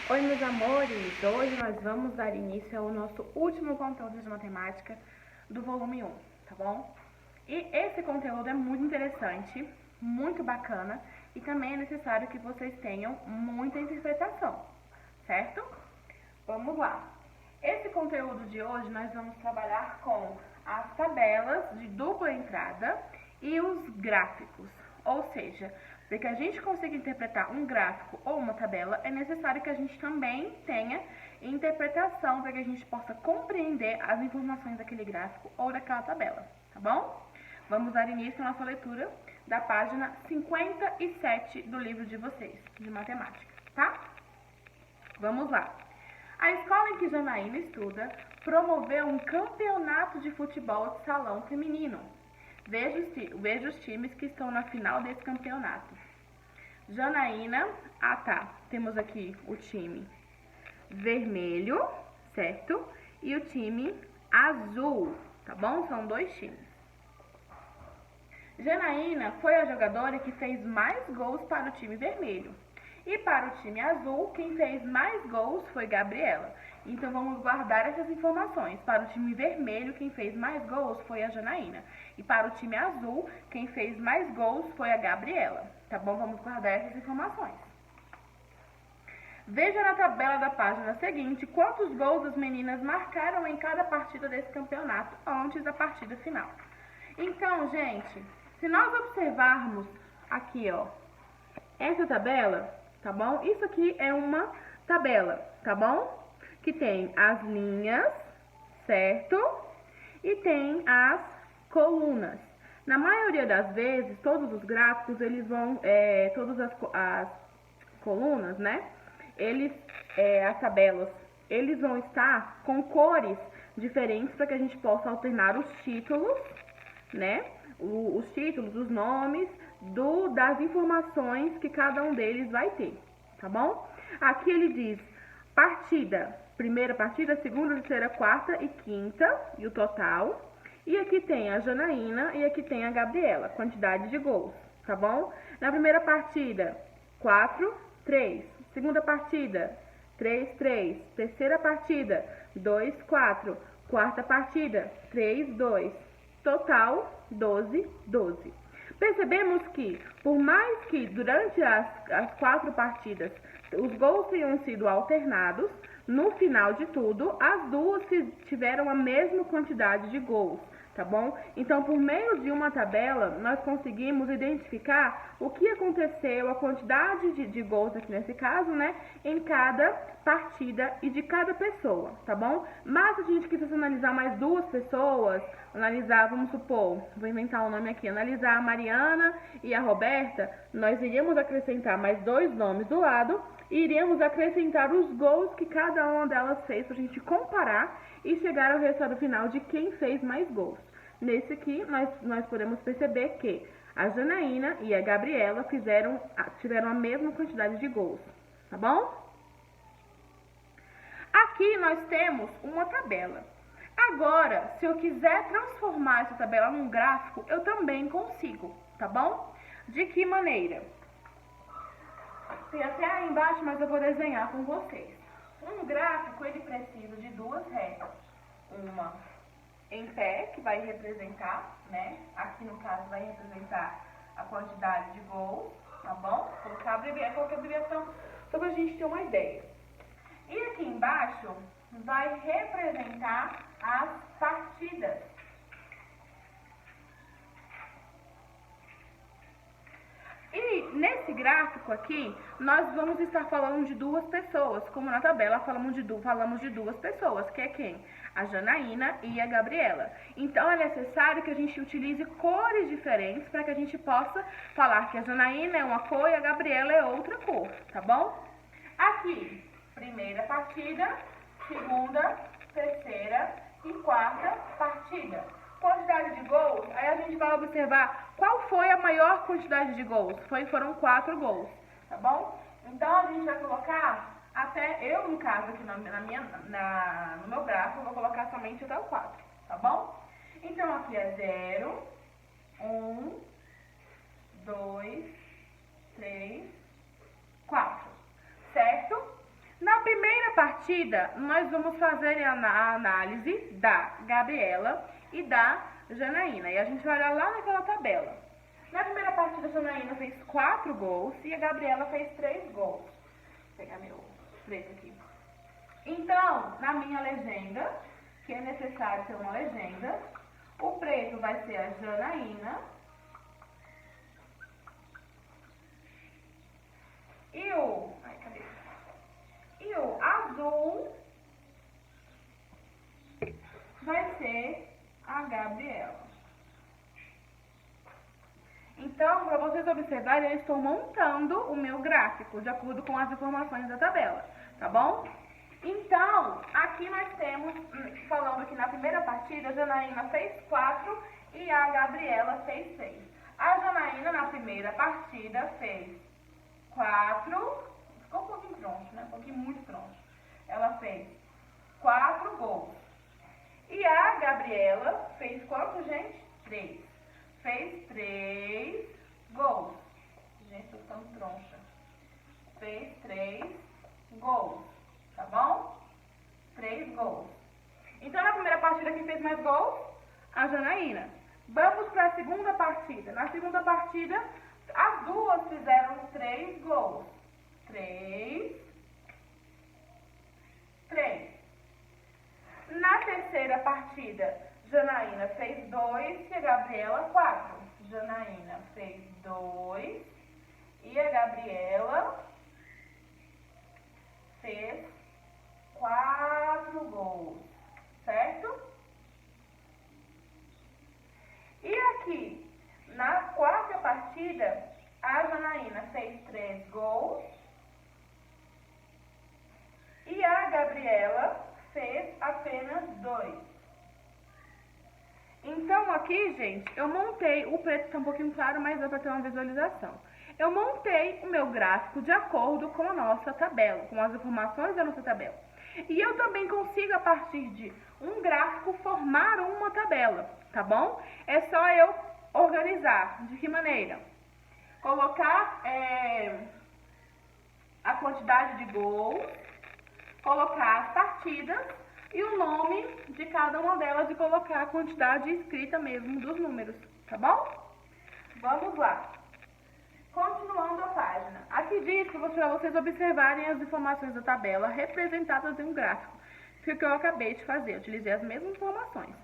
Oi, meus amores! Hoje nós vamos dar início ao nosso último conteúdo de matemática do volume 1, tá bom? E esse conteúdo é muito interessante, muito bacana e também é necessário que vocês tenham muita interpretação, certo? Vamos lá! Esse conteúdo de hoje nós vamos trabalhar com as tabelas de dupla entrada e os gráficos, ou seja, para que a gente consiga interpretar um gráfico ou uma tabela, é necessário que a gente também tenha interpretação para que a gente possa compreender as informações daquele gráfico ou daquela tabela, tá bom? Vamos dar início à nossa leitura da página 57 do livro de vocês, de matemática, tá? Vamos lá. A escola em que Janaína estuda promoveu um campeonato de futebol de salão feminino. Veja os times que estão na final desse campeonato. Janaína, temos aqui o time vermelho, certo? E o time azul, tá bom? São dois times. Janaína foi a jogadora que fez mais gols para o time vermelho. E para o time azul, quem fez mais gols foi Gabriela. Então, vamos guardar essas informações. Para o time vermelho, quem fez mais gols foi a Janaína. E para o time azul, quem fez mais gols foi a Gabriela. Tá bom? Vamos guardar essas informações. Veja na tabela da página seguinte quantos gols as meninas marcaram em cada partida desse campeonato antes da partida final. Então, gente, se nós observarmos aqui, ó, essa tabela, tá bom? Isso aqui é uma tabela, tá bom? Que tem as linhas, certo? E tem as colunas. Na maioria das vezes, todos os gráficos, eles vão, todas as colunas, né? As tabelas, eles vão estar com cores diferentes para que a gente possa alternar os títulos, né? Os títulos, os nomes das informações que cada um deles vai ter, tá bom? Aqui ele diz partida, primeira partida, segunda, terceira, quarta e quinta, e o total. E aqui tem a Janaína e aqui tem a Gabriela, quantidade de gols, tá bom? Na primeira partida, 4, 3. Segunda partida, 3, 3. Terceira partida, 2, 4. Quarta partida, 3, 2. Total, 12, 12. Percebemos que, por mais que durante as 4 partidas os gols tenham sido alternados, no final de tudo, as duas tiveram a mesma quantidade de gols, tá bom? Então, por meio de uma tabela, nós conseguimos identificar o que aconteceu, a quantidade de gols aqui nesse caso, né, em cada partida e de cada pessoa, tá bom? Mas se a gente quisesse analisar mais duas pessoas, vamos supor, vou inventar um nome aqui, analisar a Mariana e a Roberta, nós iríamos acrescentar mais 2 nomes do lado e iríamos acrescentar os gols que cada uma delas fez pra gente comparar e chegar ao resultado final de quem fez mais gols. Nesse aqui, nós podemos perceber que a Janaína e a Gabriela tiveram a mesma quantidade de gols, tá bom? Aqui nós temos uma tabela. Agora, se eu quiser transformar essa tabela num gráfico, eu também consigo, tá bom? De que maneira? Tem até aí embaixo, mas eu vou desenhar com vocês. Um gráfico, ele precisa de 2 retas. Uma em pé, que vai representar, né? Aqui no caso vai representar a quantidade de gols, tá bom? Colocar a abreviação só pra gente ter uma ideia. E aqui embaixo vai representar as partidas. E nesse gráfico aqui, nós vamos estar falando de 2 pessoas, como na tabela falamos de 2 pessoas, que é quem? A Janaína e a Gabriela. Então, é necessário que a gente utilize cores diferentes para que a gente possa falar que a Janaína é uma cor e a Gabriela é outra cor, tá bom? Aqui, primeira partida, segunda, terceira e quarta partida. Quantidade de gols, aí a gente vai observar qual foi a maior quantidade de gols. Foram 4 gols, tá bom? Então, a gente vai colocar eu, no caso aqui no meu gráfico, eu vou colocar somente até o 4, tá bom? Então, aqui é 0, 1, 2, 3, 4, certo? Na partida, nós vamos fazer a análise da Gabriela e da Janaína. E a gente vai olhar lá naquela tabela. Na primeira partida, a Janaína fez 4 gols e a Gabriela fez 3 gols. Vou pegar meu preto aqui. Então, na minha legenda, que é necessário ter uma legenda, o preto vai ser a Janaína e o azul vai ser a Gabriela. Então, para vocês observarem, eu estou montando o meu gráfico de acordo com as informações da tabela, tá bom? Então, aqui nós temos, falando que na primeira partida, a Janaína fez 4 e a Gabriela fez 6. A Janaína, na primeira partida, fez 4, ficou um pouquinho troncho, né? Um pouquinho muito troncho. Ela fez 4 gols. E a Gabriela fez quanto, gente? 3. Fez 3 gols. Gente, eu tô ficando troncha. Fez 3 gols. Tá bom? 3 gols. Então, na primeira partida, quem fez mais gols? A Janaína. Vamos para a segunda partida. Na segunda partida, as duas fizeram 3 gols. 3. Na terceira partida, Janaína fez 2 e a Gabriela 4. Janaína fez 2 e a Gabriela fez 4 gols, certo? E aqui, na quarta partida, a Janaína fez 3 gols e a Gabriela fez apenas 2. Então, aqui, gente, eu montei, o preto está um pouquinho claro, mas dá para ter uma visualização. Eu montei o meu gráfico de acordo com a nossa tabela, com as informações da nossa tabela. E eu também consigo, a partir de um gráfico, formar uma tabela, tá bom? É só eu organizar. De que maneira? Colocar a quantidade de gols, colocar as partidas e o nome de cada uma delas e colocar a quantidade escrita mesmo dos números, tá bom? Vamos lá. Continuando a página. Aqui diz que para vocês observarem as informações da tabela representadas em um gráfico. Foi o que eu acabei de fazer. Eu utilizei as mesmas informações.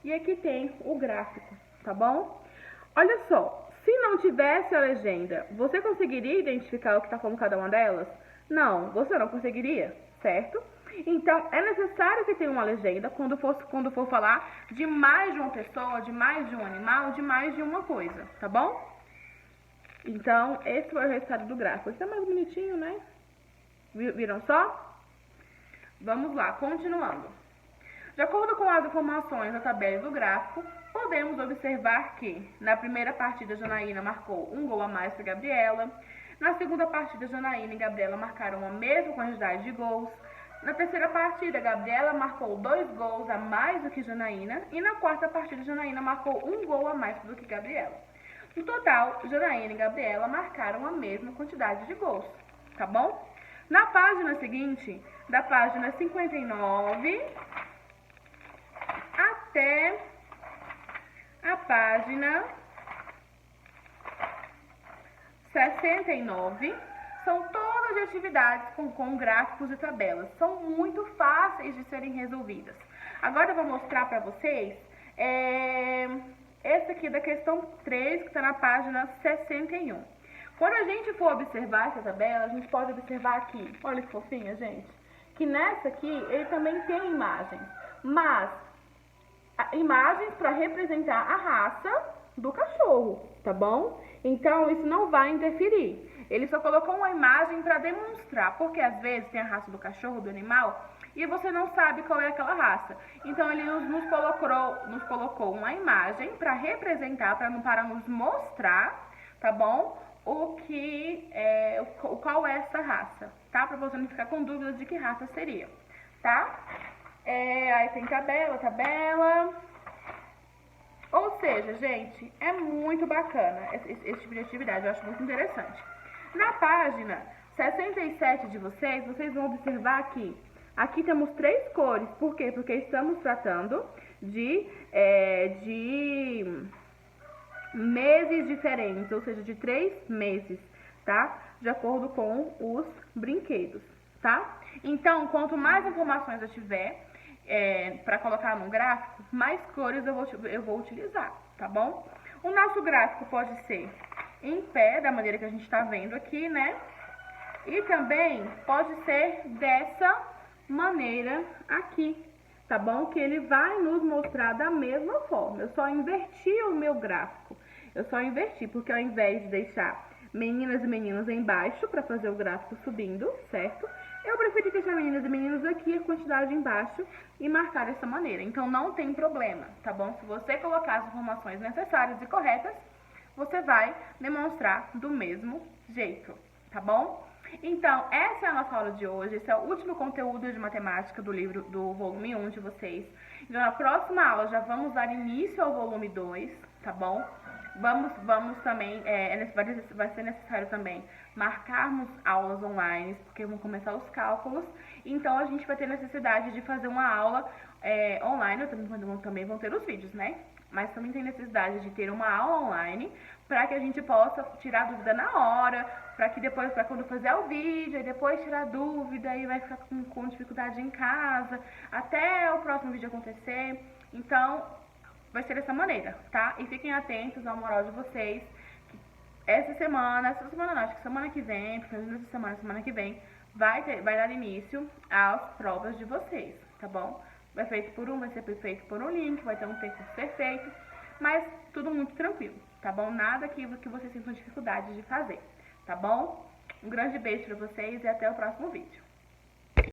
E aqui tem o gráfico, tá bom? Olha só, se não tivesse a legenda, você conseguiria identificar o que está falando cada uma delas? Não, você não conseguiria, certo? Então, é necessário que tenha uma legenda quando for falar de mais de uma pessoa, de mais de um animal, de mais de uma coisa, tá bom? Então, esse foi o resultado do gráfico. Esse é mais bonitinho, né? Viram só? Vamos lá, continuando. De acordo com as informações da tabela e do gráfico, podemos observar que na primeira partida, Janaína marcou 1 gol a mais que a Gabriela. Na segunda partida, Janaína e Gabriela marcaram a mesma quantidade de gols. Na terceira partida, Gabriela marcou 2 gols a mais do que Janaína. E na quarta partida, Janaína marcou 1 gol a mais do que Gabriela. No total, Janaína e Gabriela marcaram a mesma quantidade de gols, tá bom? Na página seguinte, da página 59 até a página 69, são todas as atividades com gráficos e tabelas. São muito fáceis de serem resolvidas. Agora eu vou mostrar para vocês esse aqui da questão 3, que está na página 61. Quando a gente for observar essa tabela, a gente pode observar aqui, olha que fofinha, gente, que nessa aqui ele também tem imagens, mas imagens para representar a raça do cachorro, tá bom? Então, isso não vai interferir. Ele só colocou uma imagem para demonstrar, porque às vezes tem a raça do cachorro, do animal, e você não sabe qual é aquela raça. Então, ele nos colocou uma imagem para representar, para nos mostrar, tá bom? Qual é essa raça, tá? Para você não ficar com dúvidas de que raça seria, tá? Aí tem tabela. Ou seja, gente, é muito bacana esse tipo de atividade, eu acho muito interessante. Na página 67 de vocês vão observar aqui Aqui temos 3 cores, por quê? Porque estamos tratando de meses diferentes, ou seja, de 3 meses, tá? De acordo com os brinquedos, tá? Então, quanto mais informações eu tiver para colocar no gráfico, mais cores eu vou utilizar, tá bom? O nosso gráfico pode ser em pé, da maneira que a gente está vendo aqui, né? E também pode ser dessa maneira aqui, tá bom? Que ele vai nos mostrar da mesma forma. Eu só inverti o meu gráfico. Eu só inverti, porque ao invés de deixar meninas e meninos embaixo para fazer o gráfico subindo, certo? Eu preferi deixar meninas e meninos aqui, a quantidade embaixo, e marcar dessa maneira. Então, não tem problema, tá bom? Se você colocar as informações necessárias e corretas, você vai demonstrar do mesmo jeito, tá bom? Então, essa é a nossa aula de hoje. Esse é o último conteúdo de matemática do livro do volume 1 de vocês. Então, na próxima aula já vamos dar início ao volume 2, tá bom? Vamos também, vai ser necessário também marcarmos aulas online, porque vão começar os cálculos. Então, a gente vai ter necessidade de fazer uma aula online, também vão ter os vídeos, né? Mas também tem necessidade de ter uma aula online para que a gente possa tirar dúvida na hora, para que depois, para quando fazer o vídeo, e depois tirar dúvida e vai ficar com dificuldade em casa, até o próximo vídeo acontecer. Então, vai ser dessa maneira, tá? E fiquem atentos ao moral de vocês, que essa semana não, acho que semana que vem, semana que vem, vai dar início às provas de vocês, tá bom? Vai ser feito por um link, vai ter um tempo de ser feito, mas tudo muito tranquilo, tá bom? Nada que vocês sintam dificuldade de fazer, tá bom? Um grande beijo pra vocês e até o próximo vídeo.